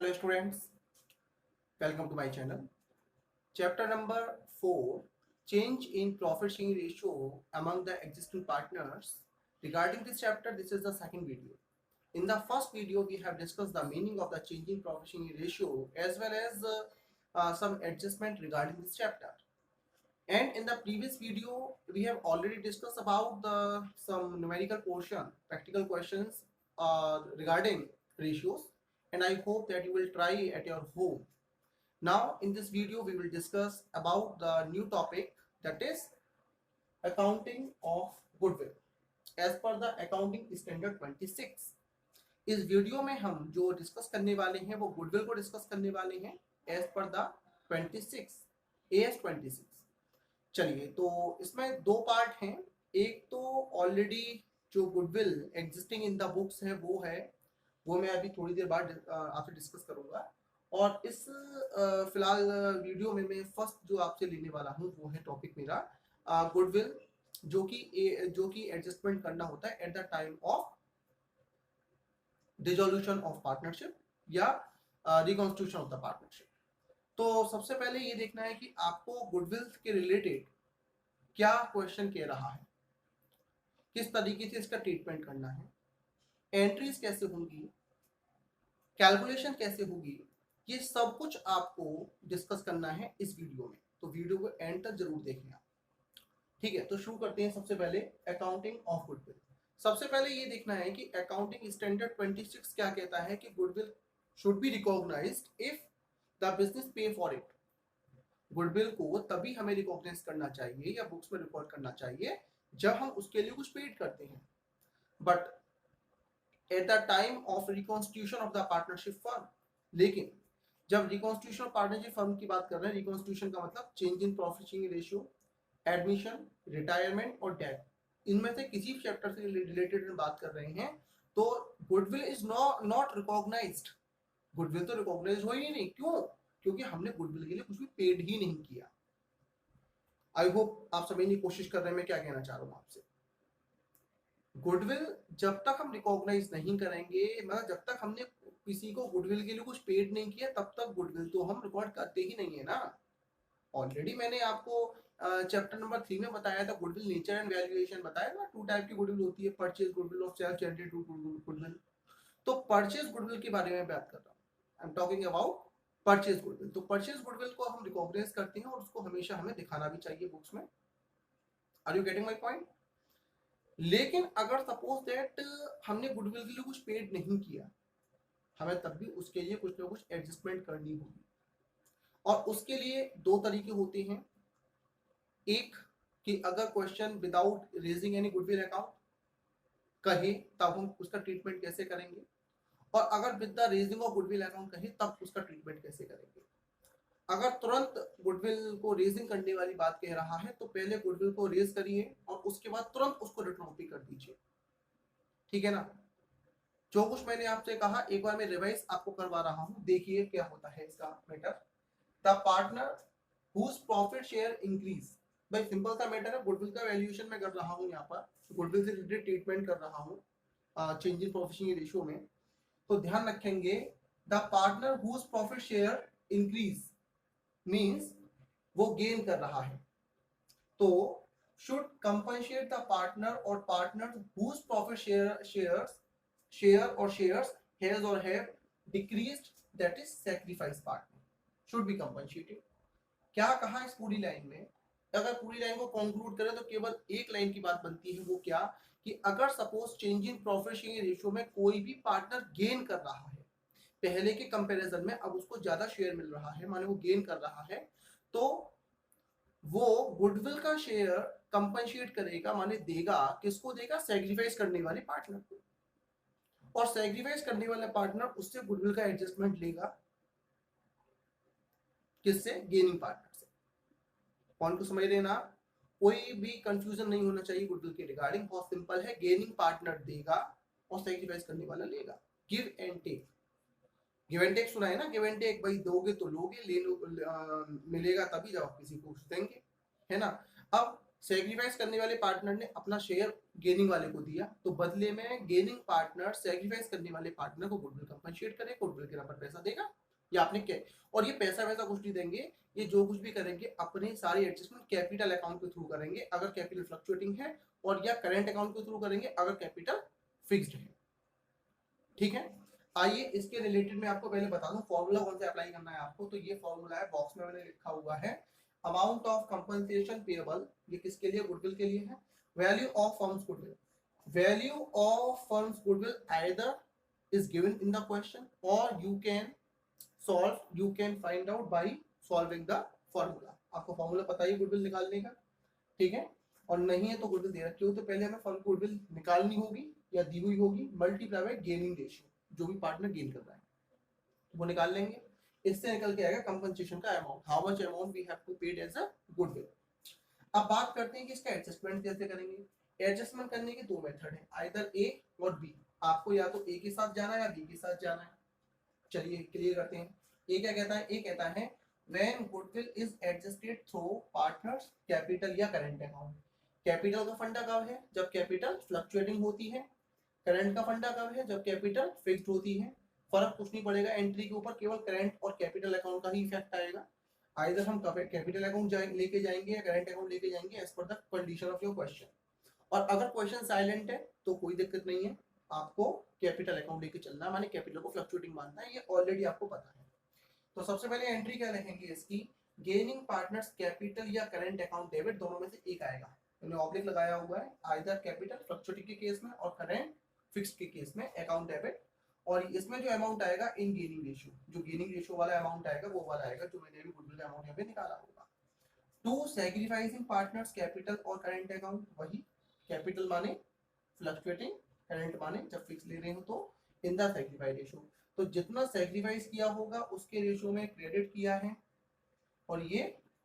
Hello students, welcome to my channel. Chapter number 4, change in profit sharing ratio among the existing partners. Regarding this chapter, this is the second video. In the first video, we have discussed the meaning of the change in profit sharing ratio as well as some adjustment regarding this chapter. And in the previous video, we have already discussed about some numerical portion, practical questions regarding ratios, and I hope that you will try at your home. Now, in this video, we will discuss about the new topic, that is accounting of goodwill as per the accounting standard 26. इस video में हम जो discuss करने वाले हैं वो goodwill को discuss करने वाले हैं एज पर द 26 AS 26। चलिए, तो इसमें दो पार्ट हैं। एक तो ऑलरेडी जो goodwill existing in the books है वो मैं अभी थोड़ी देर बाद आपसे डिस्कस करूंगा। और इस फिलहाल वीडियो में मैं फर्स्ट जो आपसे लेने वाला हूं वो है टॉपिक मेरा गुडविल, जो कि एडजस्टमेंट करना होता है at the time of dissolution of partnership या रिकॉन्स्टिट्यूशन ऑफ द पार्टनरशिप। तो सबसे पहले ये देखना है कि आपको गुडविल के रिलेटेड क्या क्वेश्चन कह रहा है, किस तरीके से इसका ट्रीटमेंट करना है, एंट्रीज कैसे होंगी, कैलकुलेशन कैसे होगी, ये सब कुछ आपको डिस्कस करना है इस वीडियो में। तो वीडियो को एंड तक जरूर देखें आप। ठीक है, तो शुरू करते हैं। सबसे पहले अकाउंटिंग ऑफ गुडविल। सबसे पहले ये देखना है कि अकाउंटिंग स्टैंडर्ड 26 क्या कहता है कि goodwill should be recognised if the business pay for it. Goodwill को तभी हमें रिकॉग्नाइज करना चाहिए या बुक्स में रिकॉर्ड करना चाहिए जब हम उसके लिए कुछ पेड करते हैं। But at the time of reconstitution of the partnership firm, लेकिन जब रिकॉन्स्टिट्यूशन पार्टनरशिप फर्म की बात कर रहे हैं, रिकॉन्स्टिट्यूशन का मतलब change in profit sharing ratio, admission, retirement और डेथ, इनमें से किसी चैप्टर से रिलेटेड हम बात कर रहे हैं, तो goodwill is not recognised. Goodwill तो रिकॉग्नाइज हो ही नहीं। क्यों? क्योंकि हमने गुडविल के लिए कुछ भी पेड ही नहीं किया। आई होप आप समझने की कोशिश कर रहे हैं मैं क्या कहना चाह रहा हूं आपसे। गुडविल जब तक हम रिकॉग्नाइज नहीं करेंगे, मतलब जब तक हमने किसी को गुडविल के लिए कुछ पेड नहीं किया, तब तक गुडविल तो हम रिकॉर्ड करते ही नहीं है ना। ऑलरेडी मैंने आपको चैप्टर नंबर 3 में बताया था, गुडविल नेचर एंड वैल्यूएशन बताया ना। टू टाइप की गुडविल होती है, परचेज गुडविल और सेल्फ जनरेटेड गुडविल। तो परचेज गुडविल के बारे में बात कर रहा हूँ, I am talking about purchase goodwill. तो परचेज गुडविल को हम रिकॉग्नाइज करते हैं और उसको हमेशा हमें दिखाना भी चाहिए बुक्स में। Are you getting my point? लेकिन अगर सपोज दैट हमने गुडविल के लिए कुछ पेड नहीं किया, हमें तब भी उसके लिए कुछ ना कुछ एडजस्टमेंट करनी होगी। और उसके लिए दो तरीके होते हैं। एक कि अगर question without raising any goodwill account कहे तब हम उसका ट्रीटमेंट कैसे करेंगे, और अगर with the raising of goodwill account कहे तब उसका ट्रीटमेंट कैसे करेंगे। अगर तुरंत गुडविल को रेजिंग करने वाली बात कह रहा है तो पहले गुडविल को रेज करिए और उसके बाद तुरंत उसको रिटर्न कॉपी कर दीजिए। ठीक है ना? जो कुछ मैंने आपसे कहा एक बार मैं रिवाइज आपको करवा रहा हूं, देखिए क्या होता है इसका matter. The partner whose profit share increase, भाई सिंपल सा मैटर है। गुडविल का वैल्यूएशन मैं कर रहा हूं, यहाँ पर गुडविल से रिलेटेड ट्रीटमेंट कर रहा हूं change in profit sharing ratio में। तो ध्यान रखेंगे, the partner whose profit share increase means वो गेन कर रहा है, तो शुड कंपनसेट द पार्टनर और पार्टनर हुज प्रॉफिट शेयर और शेयर्स हैज और have decreased, that is sacrifice partner should be compensated. क्या कहा इस पूरी लाइन में? अगर पूरी लाइन को कंक्लूड करें तो केवल एक लाइन की बात बनती है, वो क्या कि अगर suppose change in profit sharing ratio में कोई भी पार्टनर गेन कर रहा है पहले के कंपैरिजन में, अब उसको ज्यादा शेयर मिल रहा है, माने वो गेन कर रहा है, तो वो गुडविल का शेयर कंपनसेट करेगा, माने देगा। किसको देगा? सैक्रिफाइस करने वाले पार्टनर को। और सैक्रिफाइस करने वाला पार्टनर उससे गुडविल का एडजस्टमेंट लेगा। किससे? गेनिंग पार्टनर से। पॉइंट को समझ लेना, कोई भी कंफ्यूजन नहीं होना चाहिए गुडविल के रिगार्डिंग। बहुत सिंपल है, गेनिंग पार्टनर देगा और सैक्रिफाइस करने वाला लेगा। Give and take, give and take सुना है ना? गिव एंड टेक, भाई दोगे तो लोगे, ले लो मिलेगा तभी जब आप किसी को देंगे, है ना? अब सेक्रीफाइस करने वाले पार्टनर ने अपना शेयर गेनिंग वाले को दिया, तो बदले में गेनिंग पार्टनर सेक्रीफाइस करने वाले पार्टनर को गुडविल कंपनसेट करे, गुडविल के नाम पर पैसा देगा, या आपने क्या, और ये पैसा वैसा कुछ नहीं देंगे, ये जो कुछ भी करेंगे अपने सारी एडजस्टमेंट कैपिटल अकाउंट के थ्रू करेंगे अगर कैपिटल फ्लक्चुएटिंग है, और या करेंट अकाउंट के थ्रू करेंगे अगर कैपिटल फिक्स्ड है। ठीक है, आइए इसके रिलेटेड में आपको पहले बता दूं फॉर्मूला कौन सा अप्लाई करना है आपको। तो ये फॉर्मूला है, बॉक्स में मैंने लिखा हुआ है, अमाउंट ऑफ कंपनसेशन पेएबल, ये किसके लिए, गुडविल के लिए है। Value of firms goodwill, value of firms goodwill either is given in the question or you can find out by solving the formula। आपको फॉर्मूला पता ही गुडविल निकालने का, ठीक है, और नहीं है तो गुडविल दे रखी हो तो पहले हमें फर्म गुडविल निकालनी होगी या दी हुई होगी, मल्टीप्लाई बाय गेनिंग रेशियो, जो भी पार्टनर गेन कर रहा है वो निकाल लेंगे, इससे निकल के आएगा कंपनसेशन का amount, how much amount we have to paid as a goodwill. अब बात करते हैं कि इसका एडजस्टमेंट कैसे करेंगे। एडजस्टमेंट करने के दो मेथड है, आइदर ए और बी, आपको या तो ए के साथ जाना है या बी के साथ जाना है। चलिए क्लियर करते हैं। ए क्या कहता है, ए कहता है when goodwill is adjusted through partners capital या करंट अकाउंट। कैपिटल का फंडा कब है, जब कैपिटल फ्लक्चुएटिंग होती है, करंट का फंडा कब है, जब कैपिटल फिक्स्ड होती है। फर्क कुछ नहीं पड़ेगा एंट्री के ऊपर, केवल करंट और कैपिटल अकाउंट का ही इफेक्ट आएगा। आइदर हम कैपिटल अकाउंट लेके जाएंगे या करंट अकाउंट लेके जाएंगे as per the condition of your question. और अगर क्वेश्चन साइलेंट है तो कोई दिक्कत नहीं है, आपको कैपिटल अकाउंट लेके चलना है, माने कैपिटल को फ्लक्चुएटिंग मानना है, ये ऑलरेडी आपको पता है। तो सबसे पहले एंट्री क्या लिखेंगे इसकी, गेनिंग पार्टनर्स कैपिटल या करंट अकाउंट डेबिट, दोनों में से एक आएगा। मैंने ऑब्लिक लगाया हुआ है, आइदर कैपिटल फ्लक्चुएटिंग के केस में और करंट फिक्स्ड के केस में अकाउंट डेबिट। और इसमें जो अमाउंट आएगा इन गेनिंग रेशियो, जो गेनिंग रेशियो वाला अमाउंट आएगा वो वाला आएगा जो मैंने अभी गुडविल का अमाउंट यहाँ पे निकाला होगा। टू सैक्रिफाइसिंग पार्टनर्स कैपिटल और करंट अकाउंट, वही कैपिटल माने फ्लक्चुएटिंग, करंट माने जब फिक्स ले रहे हो तो इन द सैक्रिफाइस रेशियो, तो जितना सैक्रिफाइस किया होगा उसके रेशियो में क्रेडिट किया है, और ये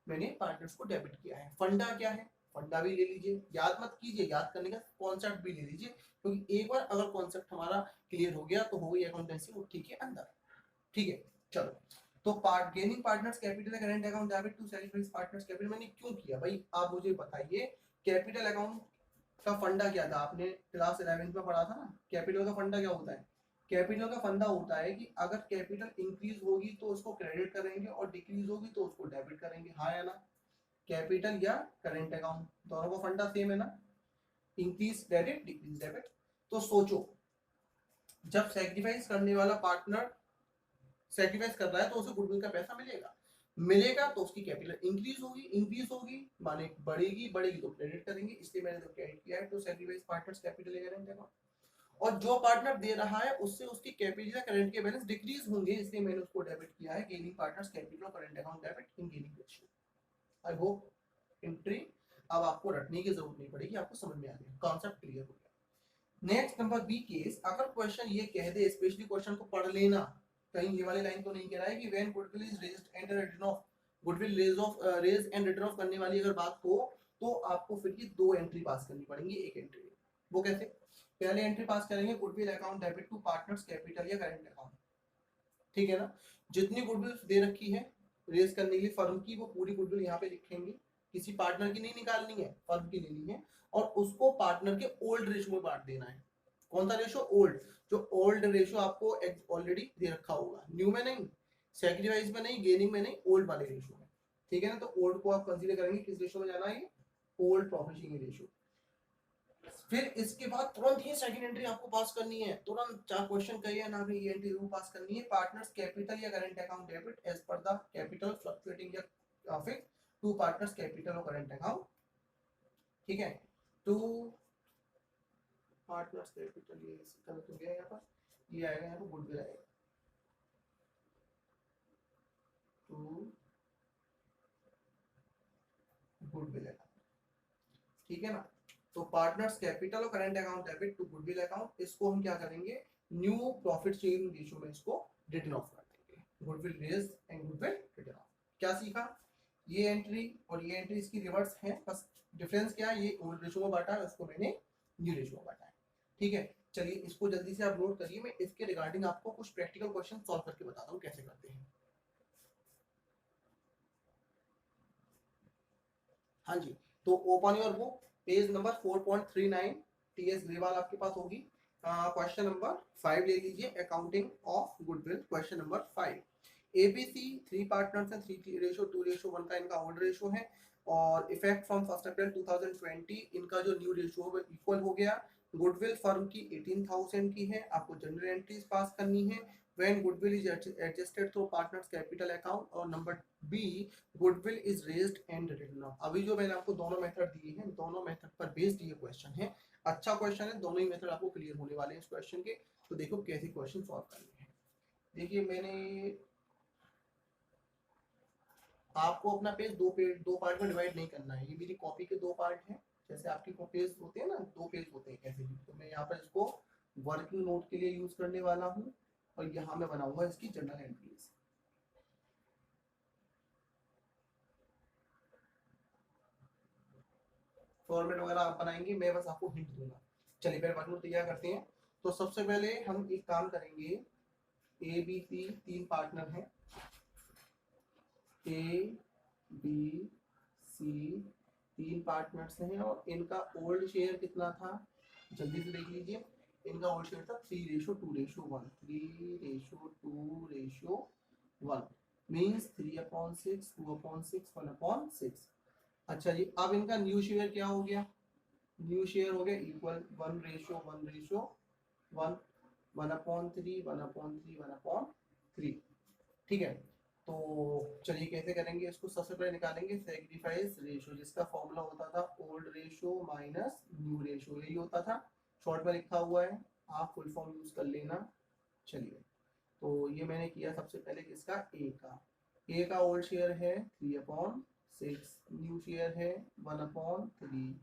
मैंने पार्टनर्स को डेबिट किया है। फंडा क्या है, फंडा भी ले लीजिए, याद मत कीजिए, याद करने का कॉन्सेप्ट भी ले लीजिए, क्योंकि एक बार अगर कॉन्सेप्ट हमारा क्लियर हो गया तो हो गई अकाउंटेंसी उठी के अंदर। ठीक है, चलो तो part gaining partners capital current account debit to sacrifice partners capital, मैंने क्यों किया भाई आप मुझे बताइए। कैपिटल अकाउंट का फंडा क्या था, आपने क्लास 11 में पढ़ा था ना, कैपिटल का फंडा क्या होता है। कैपिटल का फंडा होता है कि अगर कैपिटल इंक्रीज होगी तो उसको क्रेडिट करेंगे और डिक्रीज होगी तो उसको डेबिट करेंगे, हाँ या ना। कैपिटल या करंट अकाउंट दोनों का फंडा सेम है ना, इंक्रीज क्रेडिट डिक्रीज डेबिट। तो सोचो जब सैक्रिफाइस करने वाला पार्टनर सैक्रिफाइस कर रहा है तो उसे गुडविल का पैसा मिलेगा, मिलेगा तो उसकी कैपिटल इंक्रीज होगी माने बढ़ेगी, बढ़ेगी तो क्रेडिट करेंगे, इसलिए मैंने तो क्रेडिट किया है तो सैक्रिफाइस पार्टनर्स कैपिटल या करंट अकाउंट। और जो पार्टनर दे रहा है उससे उसकी कैपिटल या करंट के बैलेंस डिक्रीज होंगे, इसलिए मैंने उसको डेबिट किया है, गेनिंग पार्टनर्स कैपिटल और current account debit in gaining ratio. I hope entry अब आपको रटने की जरूरत नहीं पड़ेगी, आपको समझ में आ गया, कॉन्सेप्ट क्लियर हो गया। नेक्स्ट नंबर बी केस, अगर क्वेश्चन ये कह दे, स्पेशली क्वेश्चन को पढ़ लेना, कहीं ये वाली लाइन तो नहीं कह रहा है कि when goodwill is raised and written off, goodwill raise and written off करने वाली अगर बात हो तो आपको फिर ये दो एंट्री पास करनी पड़ेंगी एक एंट्री। वो कैसे, पहले एंट्री पास करेंगे goodwill account debit to partners capital या करंट अकाउंट, ठीक है ना। जितनी गुडविल दे रखी है रेज करने के लिए फर्म की, वो पूरी गुडविल यहाँ पे लिखेंगे, किसी पार्टनर की नहीं निकालनी है, फर्म की लेनी है, और उसको पार्टनर के ओल्ड रेशियो में बांट देना है। कौन सा रेशियो, ओल्ड, जो ओल्ड रेशियो आपको ऑलरेडी दे रखा होगा, न्यू में नहीं, सैक्रिफाइस में नहीं, गेनिंग में नहीं, ओल्ड वाले रेशियो में, ठीक है ना। तो ओल्ड को आप कंसीडर करेंगे, किस रेशियो में जाना है, ओल्ड प्रॉफिट शेयरिंग रेशियो। फिर इसके बाद तुरंत ही सेकंड एंट्री आपको पास करनी है, तुरंत, चाहे क्वेश्चन कहिए ना कहिए, ये एंट्री जरूर पास करनी है। पार्टनर्स कैपिटल या current account debit as per the capital fluctuating या फिक्स टू पार्टनर्स कैपिटल और करंट अकाउंट, ठीक है। टू पार्टनर्स कैपिटल, ये गलत हो गया यहाँ पर, ये आएगा यहाँ पर गुडविल आएगा, टू गुडविल अकाउंट, ठीक है ना। तो पार्टनर्स कैपिटल और current account debit to goodwill account, इसको हम क्या करेंगे, न्यू प्रॉफिट शेयरिंग रेशियो में इसको रिटन ऑफ कर देंगे, goodwill raise and goodwill written off. क्या सीखा, ये एंट्री और ये एंट्री इसकी रिवर्स है, बस डिफरेंस क्या है, ये ओल्ड रेशियो में बांटा है, उसको मैंने न्यू रेशियो में बांटा है, ठीक है। चलिए इसको जल्दी से आप नोट करिए, मैं इसके रिगार्डिंग आपको कुछ प्रैक्टिकल क्वेश्चन सॉल्व करके बताता हूँ कैसे करते हैं। हाँ जी, तो open your book, page number 4.39, TS Grewal आपके पास होगी। क्वेश्चन नंबर 5 ले लीजिए, accounting of goodwill. Question number 5, ABC 3 partners हैं, 3:2:1 का इनका ओल्ड रेशो है, और इफेक्ट फ्रॉम 1 अप्रैल 2020 इनका जो न्यू रेशो है इक्वल हो गया। गुडविल फर्म की 18,000 की है, आपको जनरल एंट्रीज पास करनी है। When goodwill is adjusted through partners capital account, और number B, goodwill is raised and written off. अभी जो मैंने आपको दोनों मेथड दिए हैं, दोनों मेथड पर बेस्ड ये क्वेश्चन है। अच्छा क्वेश्चन है, दोनों ही मेथड आपको क्लियर होने वाले हैं इस क्वेश्चन के। तो देखो कैसे क्वेश्चन सॉल्व करने हैं। देखिए मैंने आपको अपना पेज दो पार्ट में डिवाइड नहीं करना है। ये मेरी कॉपी के दो पार्ट हैं, जैसे आपकी पेज होते हैं ना, दो पेज होते हैं ऐसे ही। तो मैं यहाँ पर इसको वर्किंग नोट के लिए यूज करने वाला हूँ, और यहाँ मैं बनाऊंगा इसकी जनरल एंट्रीज। फॉर्मेट वगैरह आप बनाएंगे, मैं बस आपको हिंट दूंगा। चलिए पहले वर्किंग नोट तैयार करते हैं। तो सबसे पहले हम एक काम करेंगे, ए बी सी 3 पार्टनर हैं, ए बी सी 3 पार्टनर्स हैं, और इनका ओल्ड शेयर कितना था, जल्दी से देख लीजिए। इनका ओल्ड शेयर था 3:2:1, 3:2:1 मीन्स 3/6, 2/6, 1/6। अच्छा जी, अब इनका न्यू शेयर क्या हो गया, न्यू शेयर हो गया इक्वल 1:1:1, 1/3, 1/3, 1/3। ठीक है, तो चलिए कैसे करेंगे इसको। सबसे पहले निकालेंगे सैक्रिफाइस रेशो, जिसका फॉर्मूला होता था old ratio minus new ratio, यही होता था। शॉर्ट में लिखा हुआ है, आप फुल फॉर्म यूज कर लेना। चलिए, तो ये मैंने किया सबसे पहले किसका, ए का ओल्ड शेयर है 3/6, न्यू शेयर है 1/3।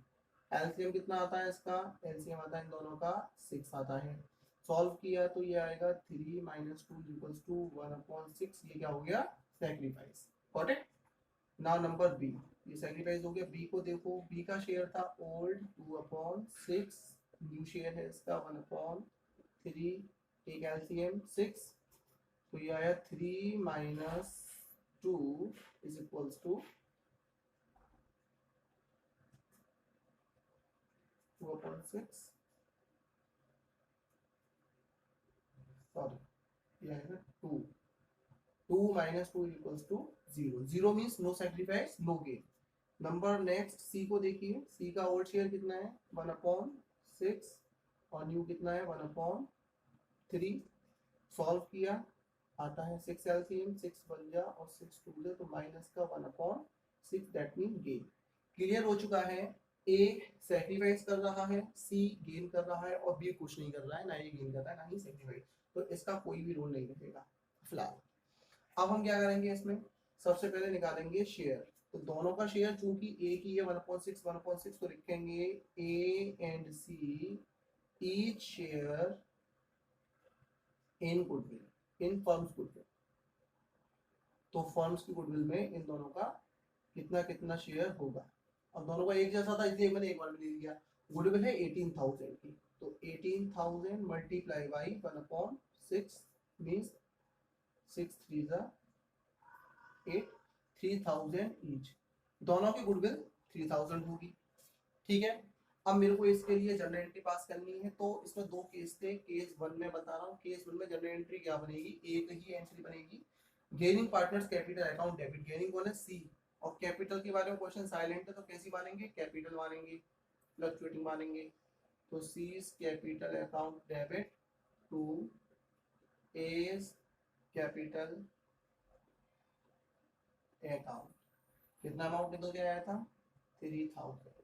एलसीएम कितना आता है इसका, एलसीएम आता है इन दोनों का 6 आता है। सॉल्व किया तो ये आएगा 3 - 2 = 1/6। ये क्या हो गया, sacrifice. Got it. Now number B, ये सैक्रिफाइस हो गया। बी को देखो, बी का शेयर था ओल्ड 2/6, न्यू शेयर है इसका 1/3, एक एलसीएम 6, तो ये आया 3 - 2 = 2/6, सॉरी ये आएगा 2, 2 - 2 = 0, 0 means no sacrifice, no gain. Number next C को देखिए, सी का ओल्ड शेयर कितना है 1/6, और न्यू कितना है 1/3। सॉल्व किया, आता है 6 एलसीएम, 6 बन जा और 6 2 जा, तो माइनस का 1/6, दैट मीन गेन। क्लियर हो चुका है, ए सैक्रिफाइस कर रहा है, सी गेन कर रहा है, और बी कुछ नहीं कर रहा है, ना ये गेन कर रहा है ना ही सैक्रिफाइस। तो इसका कोई भी रोल नहीं रहेगा फिलहाल। अब हम क्या करेंगे इसमें, सबसे पहले निकालेंगे शेयर। तो दोनों का शेयर चूंकि ए की है 1/6, 1/6, तो लिखेंगे ए and see each share in goodwill, in firms goodwill. तो फर्म्स की गुडविल में इन दोनों का कितना कितना शेयर होगा। अब दोनों का एक जैसा था, इसलिए मैंने एक बार में ले लिया। गुडविल है 18,000 की, तो 18,000 मल्टीप्लाई बाई 1/6 मीन्स 6 3 8, 3,000 ईच। दोनों की गुडविल 3,000 होगी। ठीक है, अब मेरे को इसके लिए जनरल एंट्री पास करनी है। तो इसमें दो केस थे, केस 1 में बता रहा हूँ, केस 1 में जनरल एंट्री क्या बनेगी, एक ही एंट्री बनेगी, gaining partners capital account debit. Gaining कौन है, सी, और कैपिटल के बारे में क्वेश्चन साइलेंट है, तो कैसी मानेंगे, कैपिटल मानेंगे, फ्लक्चुएटिंग मानेंगे। तो C's capital account debit to A's capital account. कितना अमाउंट निकल के आया था, 3,000।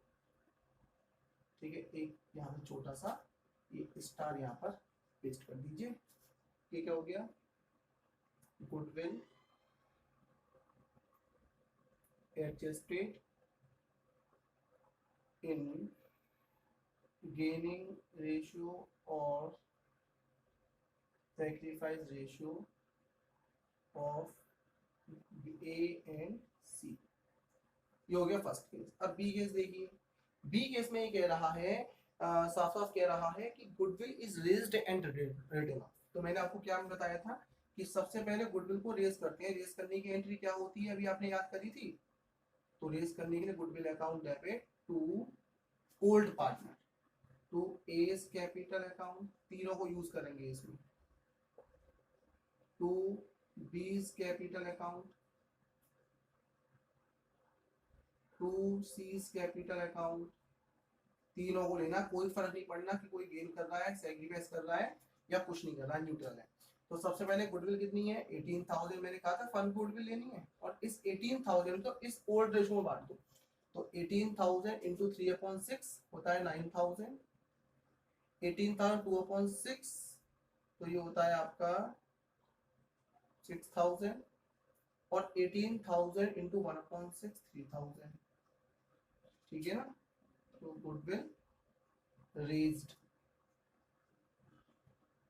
ठीक है, एक यहाँ पे छोटा सा ये स्टार यहाँ पर पेस्ट कर दीजिए। ये क्या हो गया, goodwill adjusted in gaining ratio और sacrifice ratio of A and C. ये हो गया फर्स्ट केस। अब बी केस देखिए, बी केस में ये कह रहा है, साफ साफ कह रहा है कि goodwill is raised and written off. तो मैंने आपको क्या बताया था कि सबसे पहले गुडविल को रेज करते हैं। रेज करने की एंट्री क्या होती है, अभी आपने याद करी थी। तो रेज करने के लिए goodwill account debit to old partner to A's capital account, तीनों को यूज करेंगे इसमें, to B's capital account, to C's capital account, तीनों को लेना, कोई फर्क नहीं पड़ना कि कोई गेन कर रहा है, सैक्रिफाइस कर रहा है या कुछ नहीं कर रहा है, न्यूट्रल है। तो सबसे पहले गुडविल कितनी है 18,000, मैंने कहा था फर्म गुडविल लेनी है, और इस 18,000 को इस ओल्ड रेशो में बांट दो, तो 18,000 इंटू 3/6 होता है 9,000, 18,000 2/6 तो ये होता है आपका 6,000, और 18,000 इंटू 1/6 3,000, ठीक है ना। तो goodwill raised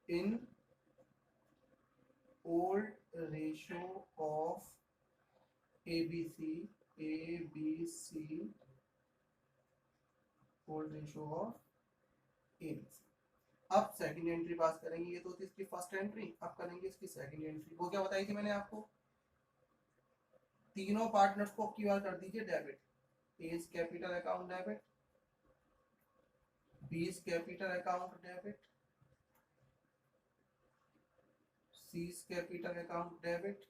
in old ratio of ABC old ratio of ABC। अब सेकंड एंट्री पास करेंगे, ये तो थी इसकी फर्स्ट एंट्री, अब करेंगे इसकी सेकंड एंट्री। वो क्या बताई थी मैंने आपको, तीनों पार्टनर्स को अब की बार कर दीजिए debit, A's capital account debit, B's capital account debit, C's capital account debit,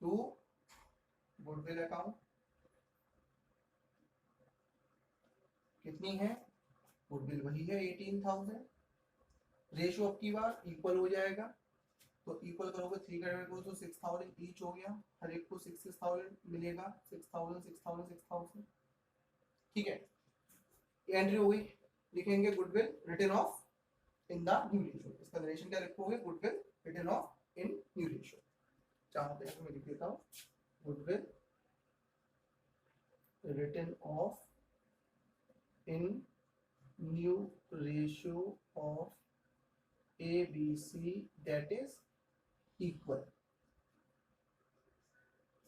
to goodwill account, कितनी है गुडविल वही है 18,000, रेशियो अब की बार इक्वल हो जाएगा, तो इक्वल करोगे 3 करोगे तो 6,000 ईच हो गया, हर एक को 6,000 मिलेगा, 6,000 6,000 6,000, ठीक है, एंट्री हो गई। लिखेंगे goodwill written off in the new ratio, इसका नरेशन क्या लिखोगे, goodwill written off in new ratio, चाहो तो मैं लिख देता हूं, goodwill written off in new ratio of ABC that is equal,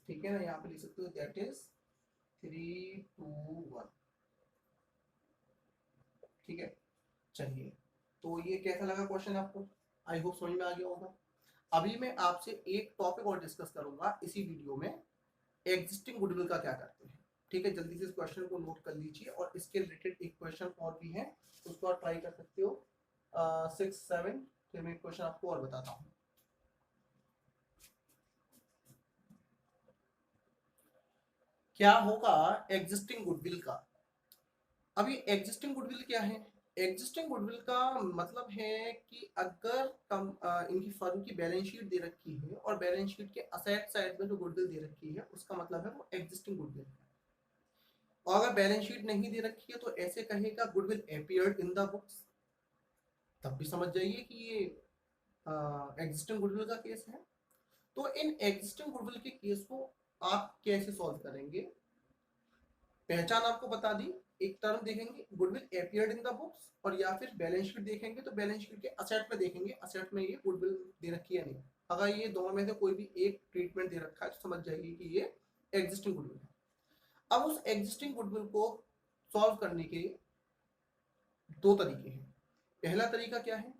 ठीक है ना, यहाँ पे लिख सकते हो दैट इज 3:1, ठीक है। चलिए, तो ये कैसा लगा क्वेश्चन आपको, आई होप समझ में आ गया होगा। अभी मैं आपसे एक टॉपिक और डिस्कस करूंगा इसी वीडियो में, एग्जिस्टिंग गुडविल का क्या करते हैं, ठीक है। जल्दी से इस क्वेश्चन को नोट कर लीजिए, और इसके रिलेटेड एक क्वेश्चन और भी है, उसको आप ट्राई कर सकते हो 6 7, फिर मैं एक क्वेश्चन आपको और बताता हूँ। क्या होगा एग्जिस्टिंग गुडविल का। अभी एग्जिस्टिंग गुडविल क्या है, एग्जिस्टिंग गुडविल का मतलब है कि अगर इनकी फर्म की बैलेंस शीट दे रखी है और बैलेंस शीट के असेट साइड में जो गुडविल दे रखी है उसका मतलब है वो एग्जिस्टिंग गुडविल है, और अगर बैलेंस शीट नहीं दे रखी है तो ऐसे कहेगा goodwill appeared in the books, तब भी समझ जाइए कि ये एग्जिस्टिंग गुडविल का केस है। तो इन एग्जिस्टिंग गुडविल के केस को आप कैसे सॉल्व करेंगे, पहचान आपको बता दी, एक टर्म देखेंगे goodwill appeared in the books, और या फिर बैलेंस शीट देखेंगे तो बैलेंस शीट के असेट में देखेंगे असेट में ये गुडविल दे रखी है नहीं, अगर ये दोनों में से कोई भी एक ट्रीटमेंट दे रखा है तो समझ जाइए कि ये एग्जिस्टिंग गुडविल है। अब उस एग्जिस्टिंग गुडविल को सॉल्व करने के दो तरीके हैं। पहला तरीका क्या है,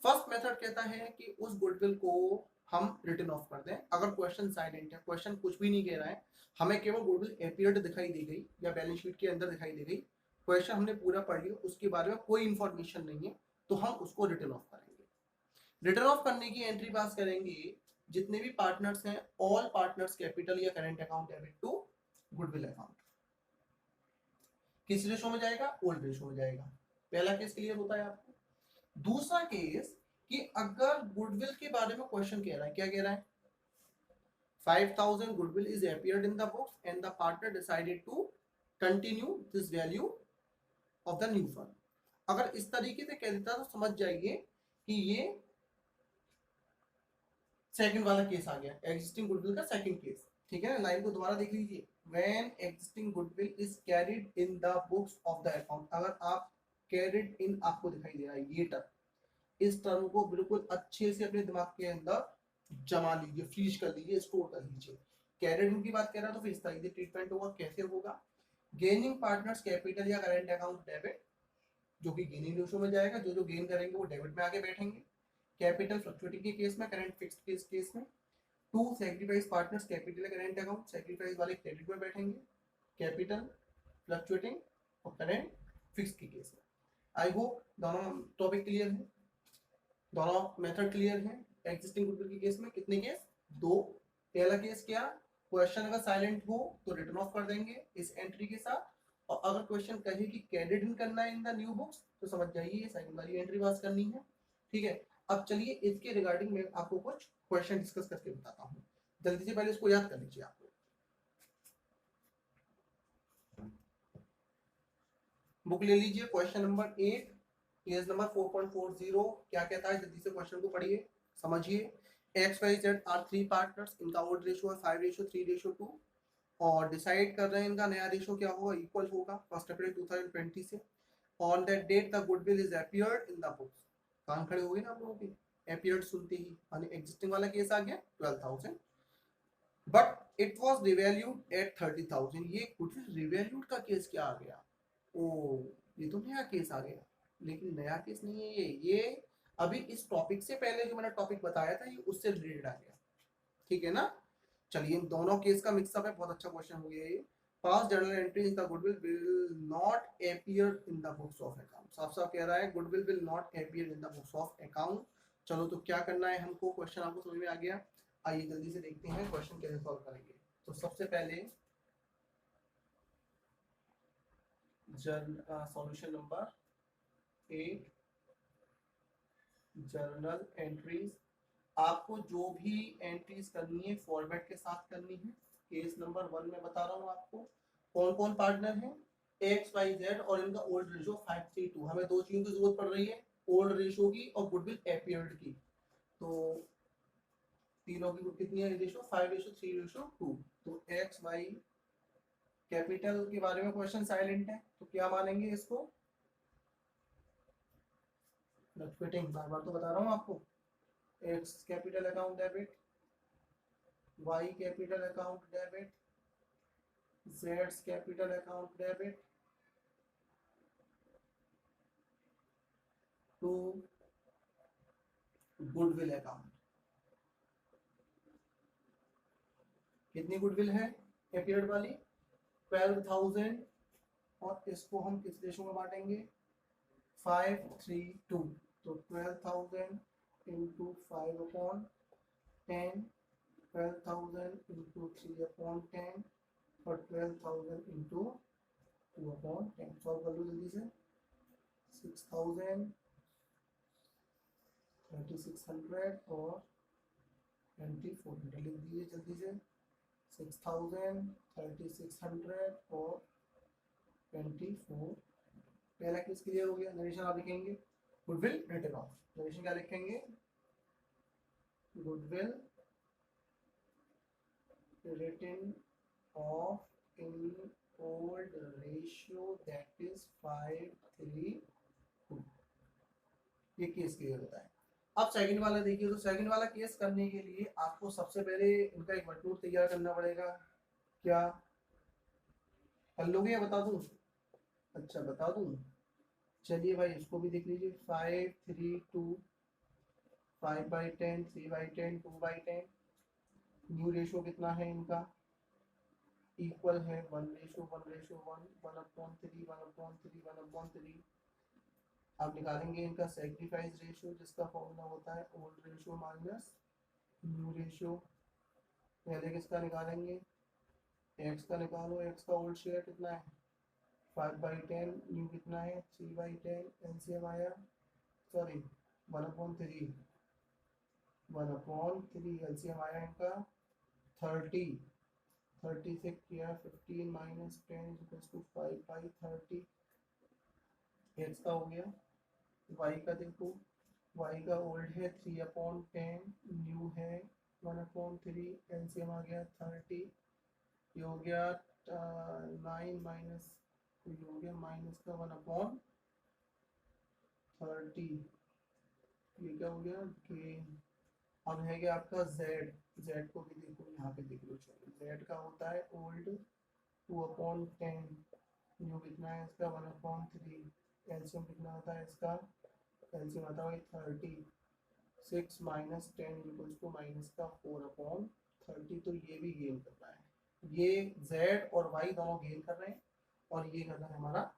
फर्स्ट मेथड कहता है कि उस गुडविल को हम रिटन ऑफ कर दें, अगर क्वेश्चन साइलेंट है, क्वेश्चन कुछ भी नहीं कह रहा है, हमें केवल गुडविल अपीयर्ड दिखाई दी गई या बैलेंस शीट के अंदर दिखाई दी गई, क्वेश्चन हमने पूरा पढ़ लिया, उसके बारे में कोई इंफॉर्मेशन नहीं है, तो हम उसको रिटन ऑफ करेंगे। रिटन ऑफ करने की एंट्री पास करेंगे, जितने भी पार्टनर्स हैं ऑल पार्टनर्स कैपिटल या current account debit to goodwill account, किस रेशो में जाएगा, ओल्ड रेशो में जाएगा। पहला केस क्लियर होता है आपको। दूसरा केस कि अगर गुडविल के बारे में क्वेश्चन कह रहा है, क्या कह रहा है, 5,000 goodwill is appeared in the books and the partner decided to continue this value of the new firm। अगर इस तरीके से कह देता तो समझ जाइए कि ये सेकंड वाला केस आ गया, एग्जिस्टिंग गुडविल का सेकंड केस, ठीक है ना। लाइन को दोबारा देख लीजिए, when existing goodwill is carried in the books of the account, अगर आप carried in आपको दिखाई दे रहा है ये टर्म, इस टर्म को बिल्कुल अच्छे से अपने दिमाग के अंदर जमा लीजिए, फ्रीज कर लीजिए, स्टोर कर लीजिए। कैरिड इन की बात कर रहा है तो फिर इस तरह से ट्रीटमेंट होगा, कैसे होगा, गेनिंग पार्टनर्स कैपिटल या करेंट अकाउंट डेबिट, जो कि गेनिंग रेशियो में जाएगा, जो जो गेन करेंगे वो डेबिट में आके बैठेंगे, कैपिटल फ्लक्चुएटिंग के केस में, करंट फिक्स्ड केस में। टू सैक्रिफाइस पार्टनर्स कैपिटल या करेंट अकाउंट, सैक्रिफाइस वाले क्रेडिट में बैठेंगे, कैपिटल, फ्लक्चुएटिंग और करेंट, फिक्स के केस में। आई होप दोनों टॉपिक क्लियर है, दोनों मेथड क्लियर है। एग्जिस्टिंग गुडविल के केस में कितने केस? 2। पहला केस क्या, क्वेश्चन अगर साइलेंट हो तो रिटर्न ऑफ कर देंगे इस एंट्री के साथ, और अगर क्वेश्चन कहे कि कैडेड इन करना है इन द न्यू बुक्स तो समझ जाइए सेकंड वाली एंट्री पास करनी है। ठीक है, अब चलिए इसके रिगार्डिंग मैं आपको कुछ क्वेश्चन डिस्कस करके बताता हूँ। जल्दी से पहले इसको याद कर लीजिए आपको। बुक ले लीजिए, क्वेश्चन नंबर 8, पेज नंबर 4.40। क्या कहता है, जल्दी से क्वेश्चन को पढ़िए, समझिए। XYZ आर 3 पार्टनर्स, इनका ओल्ड रेशियो है 5:3:2 और डिसाइड कर रहे हैं इनका नया रेशियो क्या होगा, इक्वल होगा 1 अप्रैल 2020 से। On that date the goodwill is appeared in the books. कान खड़े हो गए ना आप लोगों के, अपीयर्ड सुनते ही, यानी एग्जिस्टिंग वाला केस आ गया 12,000, but it was revalued at 30,000। ये गुडविल रिवैल्यूड का केस क्या आ गया, ओ ये तो नया केस आ गया, लेकिन नया केस नहीं है ये अभी इस टॉपिक से पहले जो मैंने टॉपिक बताया था ये उससे रिलेटेड आ गया। ठीक है ना, चलिए इन दोनों केस का मिक्सअप है, बहुत अच्छा क्वेश्चन हो गया ये। Past journal entry in the goodwill will not appear in the books of account. साफ साफ कह रहा है goodwill will not appear in the books of account. चलो तो क्या करना है हमको, क्वेश्चन आपको समझ में आ गया। आइए जल्दी से देखते हैं क्वेश्चन कैसे सॉल्व करेंगे। तो सबसे पहले सॉल्यूशन नंबर 8, जर्नल एंट्रीज। आपको जो भी एंट्रीज करनी है फॉर्मेट के साथ करनी है। केस नंबर 1 में बता रहा हूँ आपको कौन कौन पार्टनर है, XYZ और इनका ओल्ड रेशियो 5:3:2। हमें दो चीजों की जरूरत पड़ रही है, ओल्ड रेशियो की और गुडविल अपीयर्ड की। तो तीनों की कितनी है रेशियो, 5:3:2। तो XY कैपिटल के बारे में क्वेश्चन साइलेंट है तो क्या मानेंगे इसको, फ्लक्चुएटिंग। बार बार तो बता रहा हूँ आपको, X capital account debit, Y capital account debit, Z capital account debit to goodwill account. कितनी गुडविल है अपीयर्ड वाली, 12,000, और इसको हम किस रेशो में बांटेंगे, 5:3:2। तो 12,000 इंटू 5/10, 12,000 इंटू 3/10 और 12,000 इंटू 2/10। सॉल्व कर लो जल्दी से, 6,000, 3,600 और 2,400 लिख दीजिए जल्दी से। 6,000, 3,600 और 24। पहला केस क्लियर हो गया। नरेशन आप लिखेंगे गुडविल रिटर्न ऑफ। नरेशन क्या लिखेंगे, goodwill return of in old ratio that is 5:3:2। ये केस क्लियर होता है। अब सेकंड वाला देखिए, तो सेकंड वाला केस करने के लिए आपको सबसे पहले इनका एक वर्कनोट तैयार करना पड़ेगा। क्या कर लोगे या बता दूं? अच्छा बता दूं, चलिए भाई इसको भी देख लीजिए। 5:3:2, 5/10, 3/10, 2/10। न्यू रेशियो कितना है इनका, इक्वल है 1:1:1, 1/3, 1/3, 1/3। अब निकालेंगे इनका सेक्रीफाइस रेशियो, जिसका फॉर्मूला होता है old ratio minus new ratio. पहले किसका निकालेंगे, एक्स का निकालो। एक्स का ओल्ड शेयर कितना है, 5/10, न्यू कितना है 3/10, एलसीएम आया, सॉरी 1/3, 1/3 एलसीएम आया इनका 30। 30 से किया 15 माइनस 10 इक्वल्स टू 5/30। एक्स का हो गया। वाई का देखो, वाई का ओल्ड है 3/10, न्यू है 1/3, एलसीएम आ गया 30। ये हो गया 9 माइनस, ये हो गया माइनस का 1/30। ये क्या हो गया गेन। अब है क्या आपका z, z को भी देखो यहाँ पे देख लो। चलो z का होता है ओल्ड 2/10, न्यू कितना है इसका 1/3, एलसीएम कितना होता है इसका, एलसीएम आता है 30। 6 माइनस 10 इक्वल्स टू माइनस का 4/30। तो ये भी गेन करना है, ये Z और Y दोनों गेन कर रहे हैं और ये कर रहा है हमारा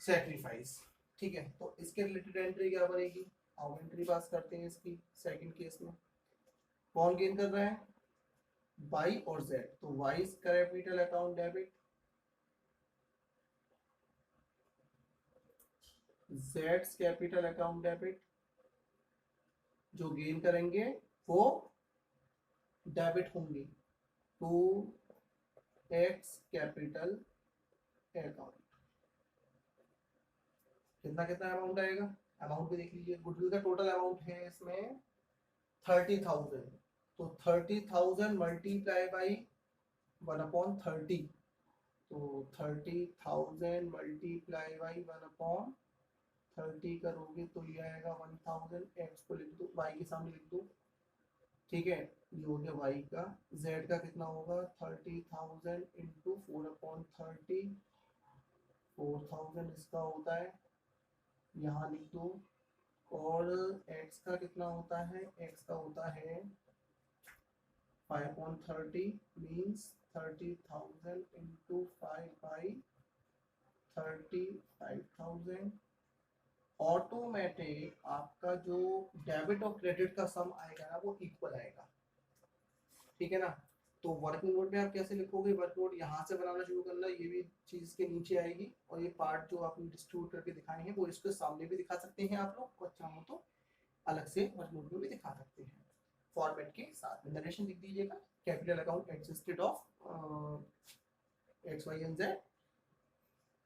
सेक्रीफाइस। ठीक है, तो इसके रिलेटेड एंट्री क्या बनेगी, अब एंट्री पास करते हैं इसकी। सेकंड केस में कौन गेन कर रहा है, Y और Z, तो Y capital account debit, Z capital account debit, जो गेन करेंगे वो डेबिट होंगे टू X कैपिटल अकाउंट। कितना कितना अमाउंट आएगा, अमाउंट भी देख लीजिए। गुडविल का टोटल अमाउंट है इसमें 30,000, तो 30,000 मल्टीप्लाई बाई 1/30, तो 30,000 मल्टीप्लाई बाई 1/30 करोगे तो ये आएगा 1000। एक्स को लिख दो, वाई के सामने लिख दो। ठीक है, ये हो गया वाई का। जेड का कितना होगा, 30,000 इंटू 4/30, 4000 इसका होता है, यहाँ लिख दो। और x का कितना होता है, x का होता है 5/30 मीन्स 30,000 इंटू 5/35,000। ऑटोमेटिक आपका जो डेबिट और क्रेडिट का सम आएगा ना वो इक्वल आएगा। ठीक है ना, तो वर्किंग नोट में आप कैसे लिखोगे, वर्क नोट यहाँ से बनाना शुरू करना, ये भी चीज के नीचे आएगी, और ये पार्ट जो आपने डिस्ट्रीब्यूट करके दिखाए हैं वो इसके सामने भी दिखा सकते हैं आप लोग, और चाहो तो अलग से वर्क नोट में भी दिखा सकते हैं फॉर्मेट के साथ में। नरेशन लिख दीजिएगा, capital account adjusted of X Y and Z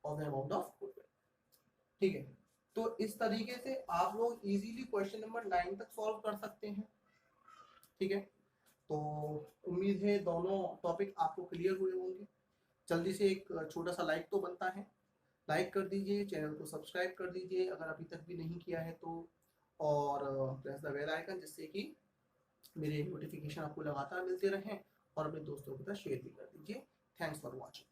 और द अमाउंट ऑफ गुडविल। ठीक है, तो इस तरीके से आप लोग इजीली क्वेश्चन नंबर 9 तक सॉल्व कर सकते हैं। ठीक है, तो उम्मीद है दोनों टॉपिक आपको क्लियर हुए होंगे। जल्दी से एक छोटा सा लाइक तो बनता है, लाइक कर दीजिए, चैनल को सब्सक्राइब कर दीजिए अगर अभी तक भी नहीं किया है तो, और प्रेस द बेल आइकन जिससे कि मेरे नोटिफिकेशन आपको लगातार मिलते रहें, और अपने दोस्तों के साथ शेयर भी कर दीजिए। Thanks for watching.